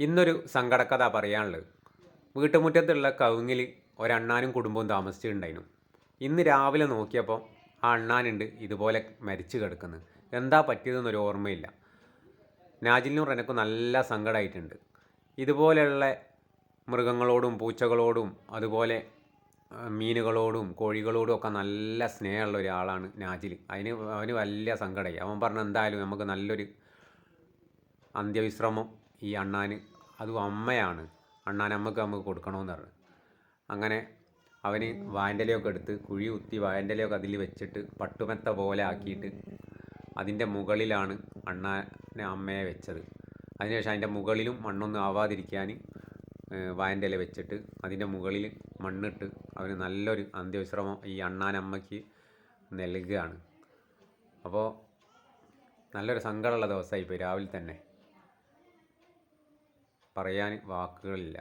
ഇന്നൊരു സങ്കടക്കഥ പറയാനുള്ളത്. വീട്ടുമുറ്റത്തുള്ള കവുങ്ങിൽ ഒരണ്ണാനും കുടുംബവും താമസിച്ചിട്ടുണ്ടായിരുന്നു. ഇന്ന് രാവിലെ നോക്കിയപ്പോൾ ആ അണ്ണാനുണ്ട് ഇതുപോലെ മരിച്ചു കിടക്കുന്നത്. എന്താ പറ്റിയതെന്നൊരു ഓർമ്മയില്ല. നാജിലിനും എനക്കും നല്ല സങ്കടമായിട്ടുണ്ട്. ഇതുപോലെയുള്ള മൃഗങ്ങളോടും പൂച്ചകളോടും അതുപോലെ മീനുകളോടും കോഴികളോടും ഒക്കെ നല്ല സ്നേഹമുള്ള ഒരാളാണ് നാജിൽ. അവന് വലിയ സങ്കടമായി. അവൻ പറഞ്ഞു എന്തായാലും നമുക്ക് നല്ലൊരു അന്ത്യവിശ്രമം ഈ അണ്ണാന്, അതും അമ്മയാണ്, അണ്ണാനമ്മക്ക് നമുക്ക് കൊടുക്കണമെന്ന് പറഞ്ഞു. അങ്ങനെ അവന് വായൻ്റെലയൊക്കെ എടുത്ത് കുഴി കുത്തി വായൻ്റെലയൊക്കെ അതിൽ വെച്ചിട്ട് പട്ടുമെത്ത പോലെ ആക്കിയിട്ട് അതിൻ്റെ മുകളിലാണ് അണ്ണാനെ അമ്മയെ വെച്ചത്. അതിനുശേഷം അതിൻ്റെ മുകളിലും മണ്ണൊന്നും ആവാതിരിക്കാൻ വായൻ്റെല വെച്ചിട്ട് അതിൻ്റെ മുകളിൽ മണ്ണിട്ട് അവന് നല്ലൊരു അന്ത്യവിശ്രമം ഈ അണ്ണാനമ്മയ്ക്ക് നൽകുകയാണ്. അപ്പോൾ നല്ലൊരു സങ്കടമുള്ള ദിവസമായിപ്പോയി. രാവിലെ തന്നെ പറയാൻ വാക്കുകളില്ല.